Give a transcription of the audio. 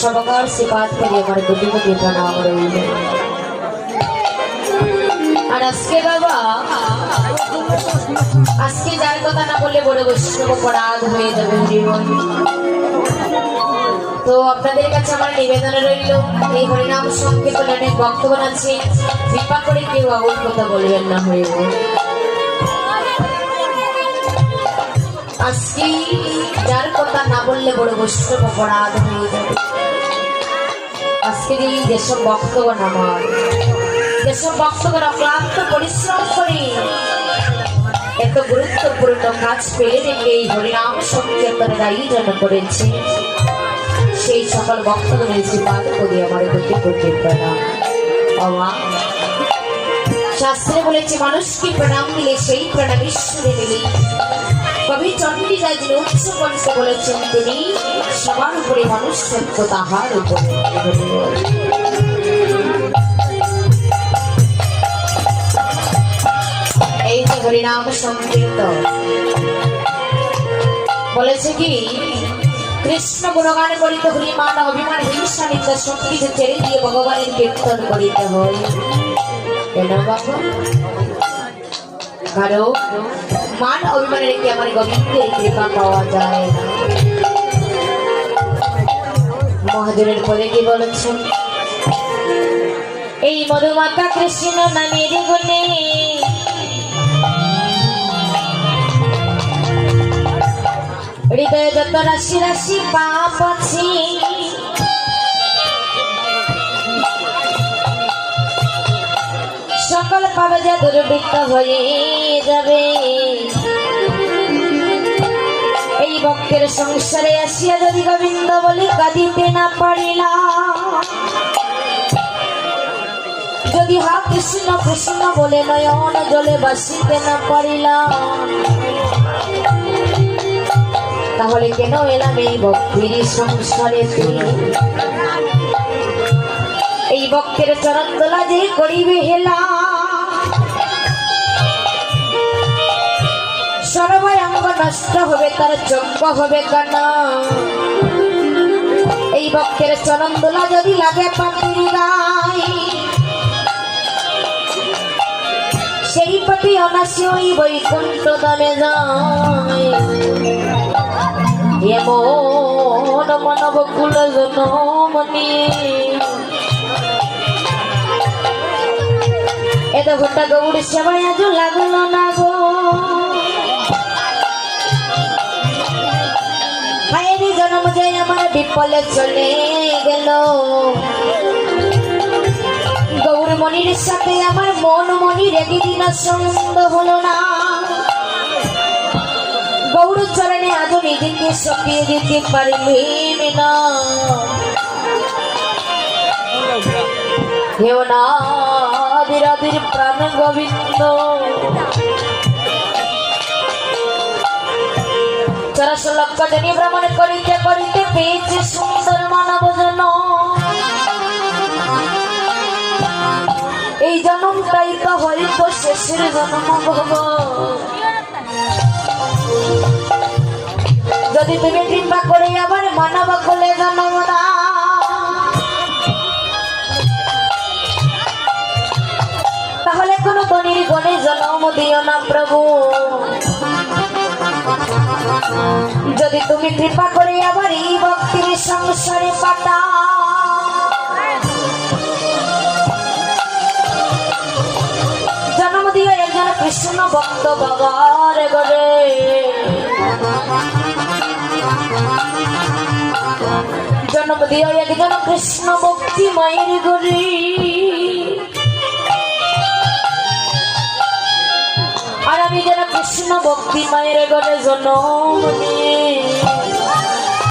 সবকার সিপাত করে আমার কোটি কোটি প্রণাম রইল। আর আজকে বাবা, আজকে যার কথা না বললে বড় বৈষ্ণব অপরাধ হয়ে যাবে। তো আপনাদের কাছে আমার নিবেদন রইল, এই হরিনাম সংকীর্তনে অনেক বক্তব্য আছে, কৃপা করে কেউ আগুন কথা বলবেন না। হয়ে আজকে যার কথা না বললে বড় বৈষ্ণব অপরাধ হয়ে যাবে। আজকের এই যেসব বক্তব্য নামার, যেসব বক্তব্যের অক্লান্ত পরিশ্রম করে এত গুরুত্বপূর্ণ কাজ পেয়ে রেখে এই হরিনাম সংকীর্তনের আয়োজন করেছে, সেই সকল বক্তব্য রয়েছে পাঠ করি আমার কোটি কোটি প্রণাম। বাবা, শাস্ত্রে বলেছে মানুষকে প্রণাম দিলে সেই প্রণাম ঈশ্বরে মিলে। কবি চণ্ডী রায় যিনি উচ্চ কণ্ঠে বলেছেন, তিনি সবার উপরে মানুষ সত্য তাহার উপরে। এই যে হরিনাম সংকীর্তন বলেছে কি, কৃষ্ণ গুণগান করিতে হরি মান অভিমান হিংসা নিন্দা সবকিছু ছেড়ে দিয়ে ভগবানের কীর্তন করিতে হয়। কেন বাবা? কারণ মান অভিমানে রেখে আমার গোবিন্দের কৃপা পাওয়া যায় না। মহাজনের পরে কি বলেছেন, এই মধুমাতা কৃষ্ণ নামের গুণে হৃদয়ে যত রাশি রাশি পাপ আছে, সকল পাবে যা দুর্বৃত্ত হয়ে যাবে। এই ভক্তের সংসারে আসিয়া যদি গোবিন্দ বলে কাঁদিতে না পারিলাম, যদি হা কৃষ্ণ কৃষ্ণ বলে নয়ন জলে বাসিতে না পারিলাম, তাহলে কেন এলাম এই ভক্তির সংসারে? এই ভক্তের চরণ দোলা যে করিবে হেলা, সর্বই অঙ্গ নষ্ট হবে, তার যজ্ঞ হবে কানা। এই ভক্তের চরণ দোলা যদি লাগে পাখির গায়, সেই পাখি অনাসী ওই বৈকুণ্ঠ ধামে যায়। এমন মানব কুল জনমনি এত ঘটা গৌড় সেবায় আজ লাগলো না গো। মায়ের জন্ম যায় আমার বিপলে চলে গেল, গৌরমণির সাথে আমার মন মনির একদিন সঙ্গ হলো না। গৌর চরণে আজও নিজেকে সপিয়ে দিতে পারলেন না। হেও না বিরাদির প্রাণ গোবিন্দ, ৪০০ লক্ষ জনী ভ্রমণ করিতে করিতে পেয়েছে সুন্দর মানব জন্ম। এই জন্মটাই তো হয়তো শেষের জন্ম ভব। যদি তুমি কৃপা করে আবার মানব কোলে জন্ম দাও, তাহলে কোন বনির গণে জন্ম দিও না প্রভু। যদি তুমি কৃপা করে আবার এই ভক্তির সংসারে পাঠাও, জন্ম দিও একজন কৃষ্ণ ভক্ত বাবার ঘরে। জন্ম দিও একজন কৃষ্ণ ভক্তি মায়ের ঘরে। আর আমি যেন কৃষ্ণ ভক্তি মায়ের ঘরে জন্ম